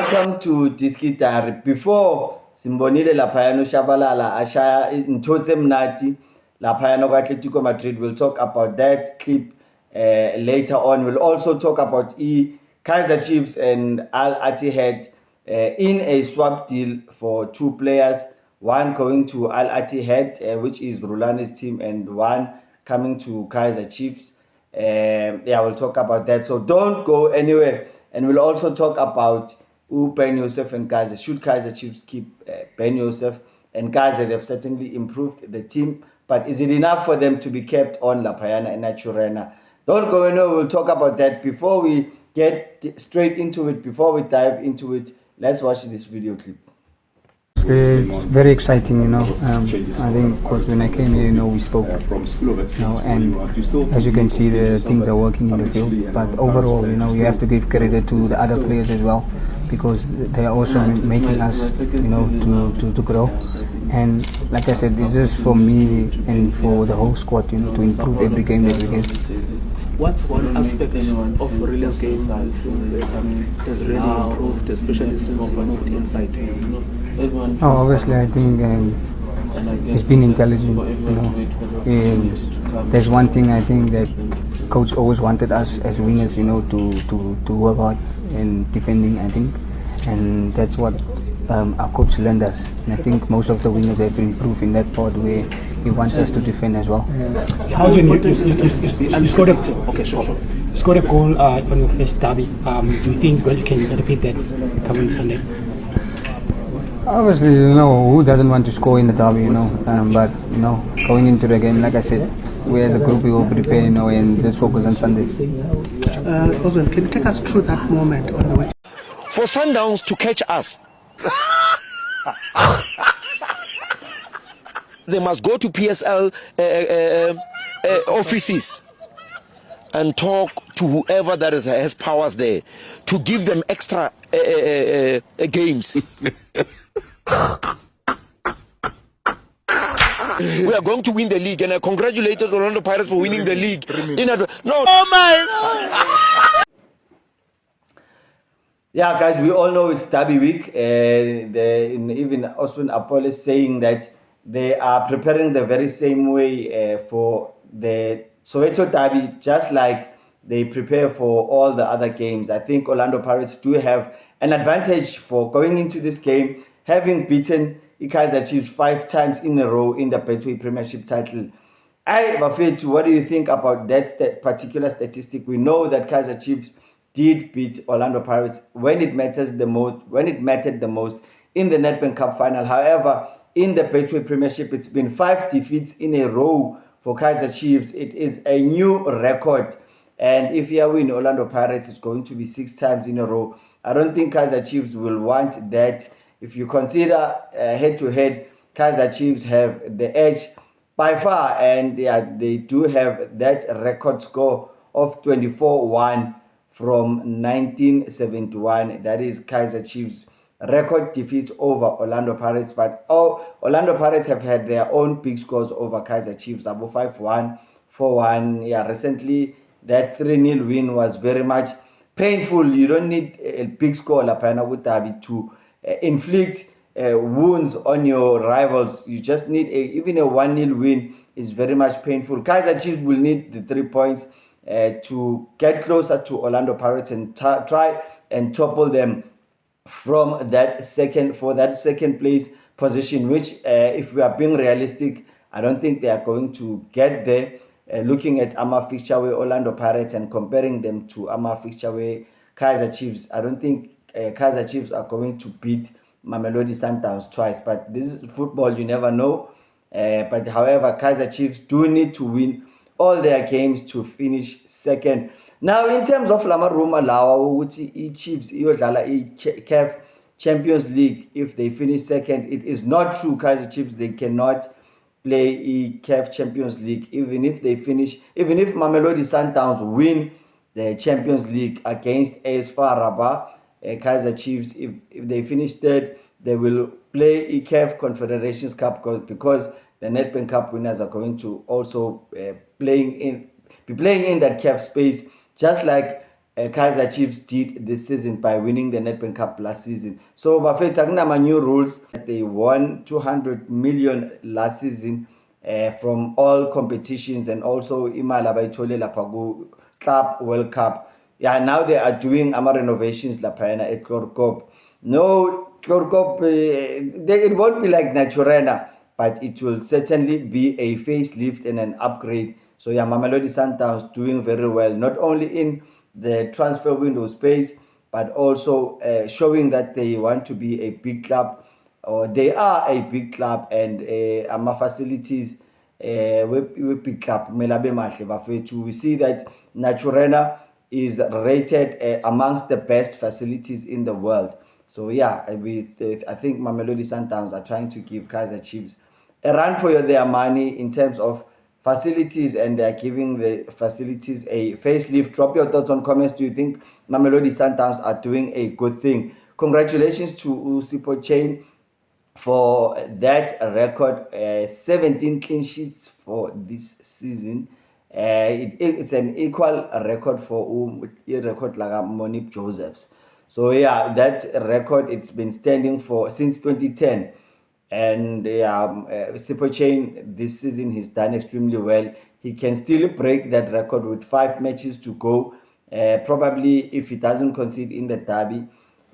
welcome to Diskitari. Before Simbonile Lapayano Shabalala Ashaya Ntotse Mnati Lapayano Atletico Madrid, we'll talk about that clip later on. We'll also talk about Kaizer Chiefs and Al Ittihad in a swap deal for two players, one going to Al Ittihad, which is Rulane's team, and one coming to Kaizer Chiefs. We'll talk about that. So don't go anywhere. And we'll also talk about Ben Yosef and Kaizer. Should Kaizer Chiefs keep Ben Yosef and Kaizer? They've certainly improved the team, but is it enough for them to be kept on Lapayana and Naturena? Don't go anywhere. We'll talk about that. Before we get straight into it, before we dive into it, let's watch this video clip. It's very exciting, I think because when I came here, we spoke, and as you can see, the things are working in the field. But overall, you have to give credit to the other players as well, because they are also making us, to grow. And like I said, this is for me and for the whole squad, to improve every game that we get. What's one aspect of Rile's game that has really improved, especially since he moved inside? Obviously, I think he's been intelligent. There's one thing I think that coach always wanted us as wingers, to work hard in defending. I think, and that's what our coach learned us. And I think most of the wingers have improved in that part where he wants us to defend as well. How's when you scored a goal on your first derby? Do you think you can repeat that coming Sunday? Obviously, who doesn't want to score in the derby, but, going into the game, like I said, we as a group, we will prepare, and just focus on Sunday. Oswald, can you take us through that moment on the weekend? For Sundowns to catch us, they must go to PSL offices and talk to whoever that has powers there to give them extra games. We are going to win the league, and I congratulated Orlando Pirates for winning the league. Oh my! Yeah, guys, we all know it's Derby week. Even Oswin Apollo is saying that they are preparing the very same way for the Soweto Derby, just like they prepare for all the other games. I think Orlando Pirates do have an advantage for going into this game, having beaten Kaizer Chiefs 5 times in a row in the Betway Premiership title. Bafetu, what do you think about that particular statistic? We know that Kaizer Chiefs did beat Orlando Pirates when it mattered the most in the Nedbank Cup final. However, in the Betway Premiership, it's been 5 defeats in a row for Kaizer Chiefs. It is a new record. And if you win Orlando Pirates, it's going to be 6 times in a row. I don't think Kaizer Chiefs will want that. If you consider head-to-head, Kaizer Chiefs have the edge by far. And they do have that record score of 24-1 from 1971. That is Kaizer Chiefs' record defeat over Orlando Pirates. But Orlando Pirates have had their own big scores over Kaizer Chiefs. About 5-1, 4-1. Recently that 3-0 win was very much painful. You don't need a big score Lapayana with Derby to inflict wounds on your rivals. You just need even a 1-0 win is very much painful. Kaizer Chiefs will need the 3 points to get closer to Orlando Pirates and try and topple them from that second place position, which if we are being realistic, I don't think they are going to get there. Looking at Ama fixture with Orlando Pirates and comparing them to Ama fixture with Kaizer Chiefs, I don't think Kaizer Chiefs are going to beat Mamelodi Sundowns twice. But this is football, you never know. But however, Kaizer Chiefs do need to win all their games to finish second. Now, in terms of Lamaruma Lawa, ukuthi Chiefs iyodlala CAF Champions League if they finish second, it is not true. Kaizer Chiefs, they cannot play CAF Champions League even if Mamelodi Sundowns win the Champions League against AS FAR Rabat. Kaizer Chiefs, if they finish third, they will play CAF Confederations Cup because the Nedbank Cup winners are going to also be playing in that CAF space, just like Kaizer Chiefs did this season by winning the Nedbank Cup last season. So bafethu akunama new rules. They won 200 million last season from all competitions, and also imali abayithole lapha ku Club World Cup. Yeah, now they are doing renovations laphayana at Clorcop. No, Clorcop, it won't be like Naturena, but it will certainly be a facelift and an upgrade. So yeah, Mamelodi Sundowns doing very well, not only in the transfer window space, but also showing that they want to be a big club, or they are a big club, and ama facilities we big club. We see that Naturena is rated amongst the best facilities in the world. So yeah, I think Mamelodi Sundowns are trying to give Kaizer Chiefs a run for their money in terms of facilities, and they are giving the facilities a facelift. Drop your thoughts on comments. Do you think Mamelodi Sundowns are doing a good thing? Congratulations to Usipho Chain for that record, 17 clean sheets for this season. It's an equal record for record like Monique Josephs. So yeah, that record, it's been standing for since 2010. And Usipho Chain this season, he's done extremely well. He can still break that record with 5 matches to go. Probably if he doesn't concede in the derby,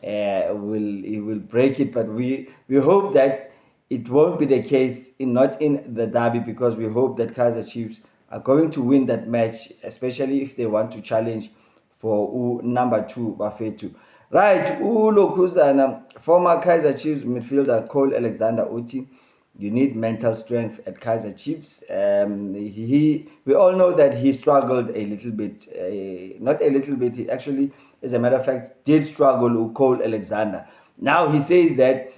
he will break it. But we hope that it won't be the case, not in the derby, because we hope that Kaizer Chiefs are going to win that match, especially if they want to challenge for number 2 bafethu. Right, Lokhuzana, former Kaizer Chiefs midfielder Cole Alexander Uti, you need mental strength at Kaizer Chiefs. We all know that he struggled a little bit, not a little bit, he actually, as a matter of fact, did struggle with Cole Alexander. Now he says that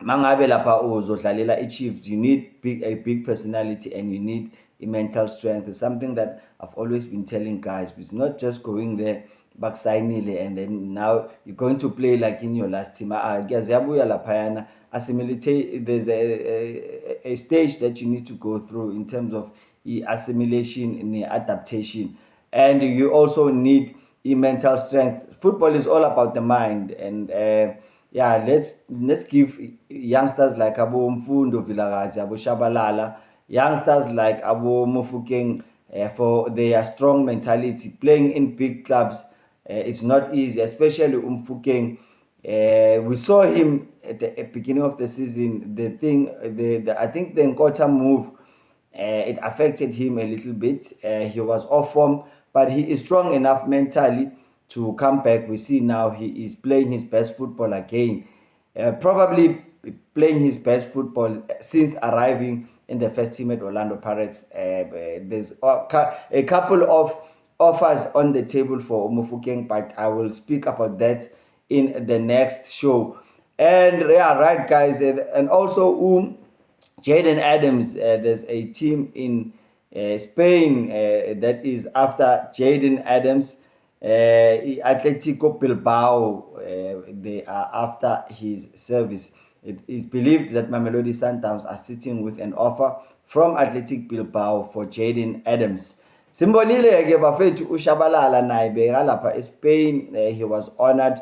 mangabe lapha uzodlalela Chiefs, you need a big personality, and you need a mental strength. It's something that I've always been telling guys. It's not just going there bakusainile and then now you're going to play like in your last team. There's a stage that you need to go through in terms of assimilation and adaptation, and you also need mental strength. Football is all about the mind, and let's give youngsters like Abo Mfundo Vilakazi, Abo Shabalala, youngsters like Abo Mofokeng for their strong mentality. Playing in big clubs, it's not easy, especially Mfokeng. We saw him at the beginning of the season. I think the Nkota move, it affected him a little bit. He was off form, but he is strong enough mentally to come back. We see now he is playing his best football again. Probably playing his best football since arriving in the first team at Orlando Pirates. There's a couple of offers on the table for Mofokeng, but I will speak about that in the next show. And yeah, right guys, and also Jaden Adams, there's a team in Spain that is after Jaden Adams. Atletico Bilbao, they are after his service. It is believed that Mamelodi Sundowns are sitting with an offer from Athletic Bilbao for Jaden Adams. Simbolile ke bafethu uShabalala naye bekalapha eSpain. He was honored.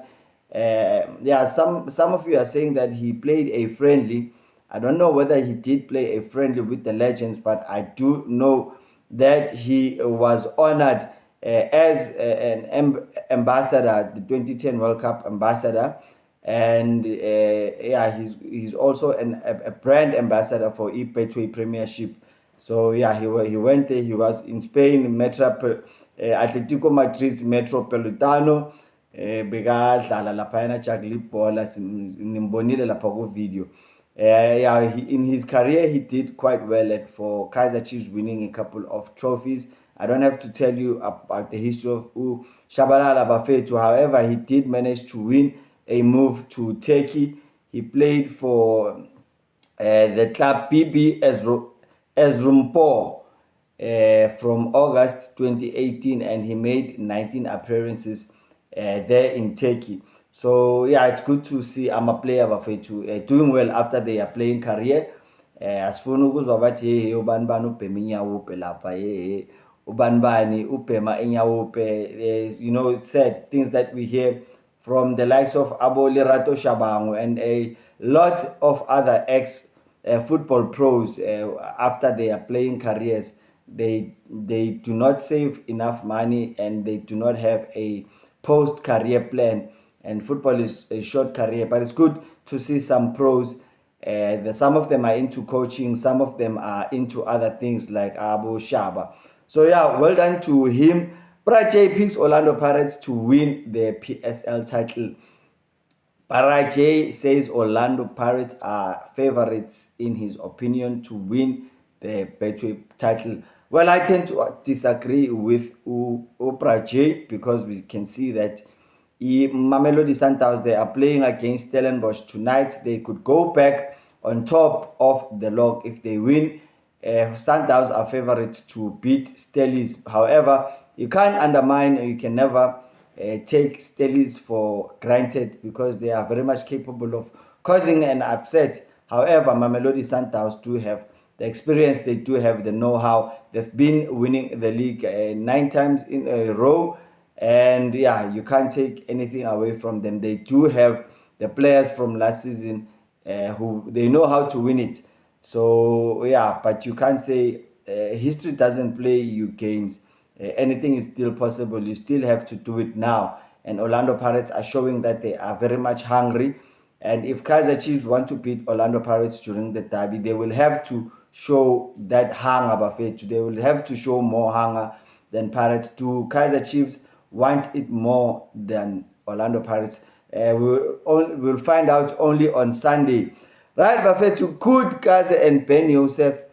Some of you are saying that he played a friendly. I don't know whether he did play a friendly with the Legends, but I do know that he was honored as an ambassador, the 2010 World Cup ambassador, and he's also a brand ambassador for eBetway Premiership. So yeah, he went there. He was in Spain, Atletico Madrid's Metropolitano. Bekadlala laphayana jagla ibhola, nimbonile lapha ku video. In his career he did quite well for Kaizer Chiefs, winning a couple of trophies. I don't have to tell you about the history of Shabalala bafethu. However, he did manage to win a move to Turkey. He played for the club BB Erzurumspor from August 2018, and he made 19 appearances there in Turkey. So yeah, it's good to see a player bafethu doing well after their playing career. Asifuna ukuzwa bathi ubani ubhema inyawo lapha ubanbani, ubhema enyawupe, you know, said things that we hear from the likes of Abo Lerato Shabangu and a lot of other ex-football pros after their playing careers. They do not save enough money and they do not have a post-career plan. And football is a short career, but it's good to see some pros. Some of them are into coaching, some of them are into other things like Abu Shaba. So yeah, well done to him. Brache picks Orlando Pirates to win the PSL title. Brache says Orlando Pirates are favorites in his opinion to win the Betway title. Well, I tend to disagree with Brache because we can see that Mamelodi Sundowns, they are playing against Stellenbosch tonight. They could go back on top of the log if they win. Sundowns are favorites to beat Stellies. However, you can't undermine, or you can never take Stellies for granted because they are very much capable of causing an upset. However, Mamelodi Sundowns do have the experience, they do have the know-how. They've been winning the league 9 times in a row. And yeah, you can't take anything away from them. They do have the players from last season who they know how to win it. So yeah, but you can't say history doesn't play you games. Anything is still possible. You still have to do it now. And Orlando Pirates are showing that they are very much hungry. And if Kaizer Chiefs want to beat Orlando Pirates during the derby, they will have to show that hunger, Bafethu. They will have to show more hunger than Pirates do. Kaizer Chiefs want it more than Orlando Pirates. We'll find out only on Sunday. Right, Bafethu, could Kaizer and Ben Yosef,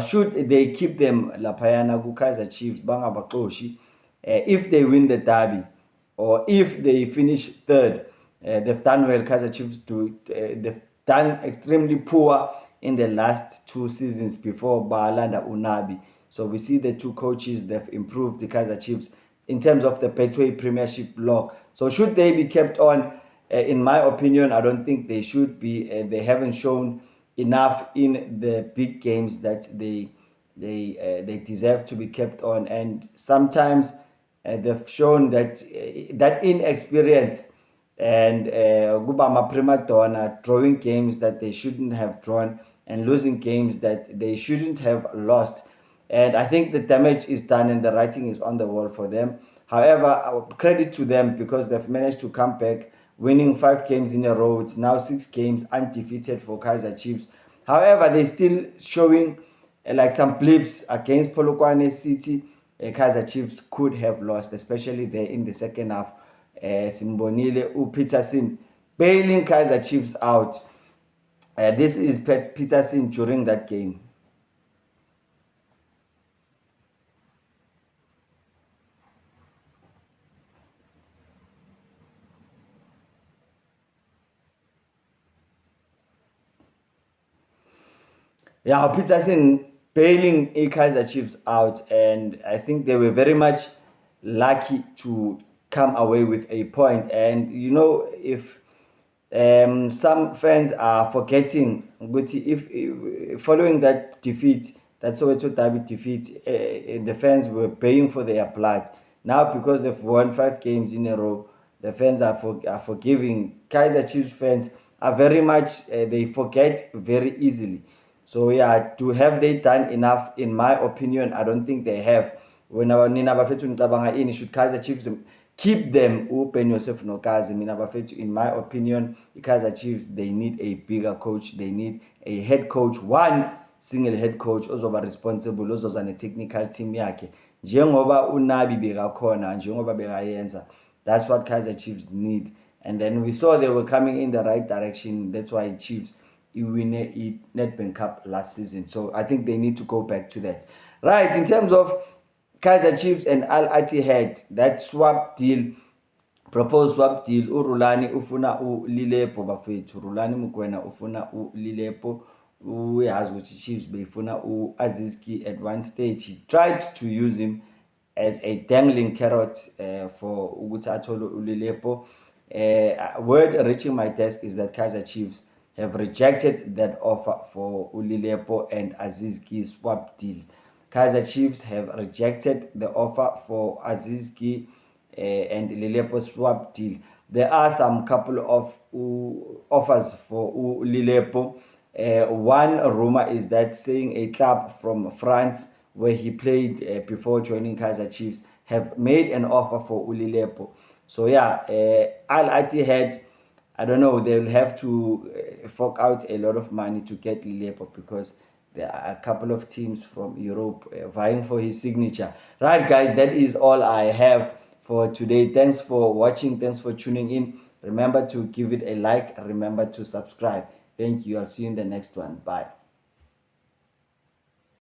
should they keep them Lapayana ku Kaizer Chiefs, Bangabakoshi, if they win the derby, or if they finish third? They've done well, Kaizer Chiefs, they've done extremely poor in the last 2 seasons before Baalanda Unabi. So we see the 2 coaches, they've improved the Kaizer Chiefs in terms of the Betway Premiership log. So should they be kept on? In my opinion, I don't think they should be. They haven't shown enough in the big games that they deserve to be kept on. And sometimes they've shown that that inexperience and Gubama prima donna, drawing games that they shouldn't have drawn and losing games that they shouldn't have lost. And I think the damage is done and the writing is on the wall for them. However, credit to them because they've managed to come back, winning 5 games in a row. It's now 6 games undefeated for Kaizer Chiefs. However, they're still showing like some blips against Polokwane City. Kaizer Chiefs could have lost, especially there in the second half. Simbonile Peterson bailing Kaizer Chiefs out. This is Peterson during that game. Yeah, Peterson bailing Kaizer Chiefs out, and I think they were very much lucky to come away with a point. And you know, if some fans are forgetting, but if following that defeat, that Soweto Derby defeat, the fans were paying for their blood. Now because they've won 5 games in a row, the fans are forgiving. Kaizer Chiefs fans are very much they forget very easily. So yeah, to have they done enough? In my opinion, I don't think they have. When our Nina Bafethu Ntabanga in, should Kaizer Chiefs keep them open yourself no Kazi Nina Bafethu? In my opinion, the Kaizer Chiefs, they need a bigger coach. They need a head coach, one single head coach, ozoba responsible, ozozana technical team yakhe. Njengoba uNabi bekakhona, njengoba bekayenza. That's what Kaizer Chiefs need. And then we saw they were coming in the right direction. That's why Chiefs win a Nedbank Cup last season. So I think they need to go back to that. Right, in terms of Kaizer Chiefs and Al Ittihad, that swap deal, proposed swap deal, uRulani ufuna uLilepo bafethu, Rulani Mukwena ufuna uLilepo, uyazi ukuthi Chiefs befuna uAziz Ki. At one stage he tried to use him as a dangling carrot for ukuthi athole uLilepo. Word reaching my desk is that Kaizer Chiefs have rejected that offer for uLilepo and Aziz Ki swap deal. Kaizer Chiefs have rejected the offer for Aziz Ki and Lilepo swap deal. There are some couple of offers for Lilepo. One rumor is that saying a club from France where he played before joining Kaizer Chiefs have made an offer for Lilepo. So yeah, Al Ittihad, I don't know, they'll have to fork out a lot of money to get Lilepo because there are a couple of teams from Europe vying for his signature. Right, guys, that is all I have for today. Thanks for watching. Thanks for tuning in. Remember to give it a like. Remember to subscribe. Thank you. I'll see you in the next one. Bye.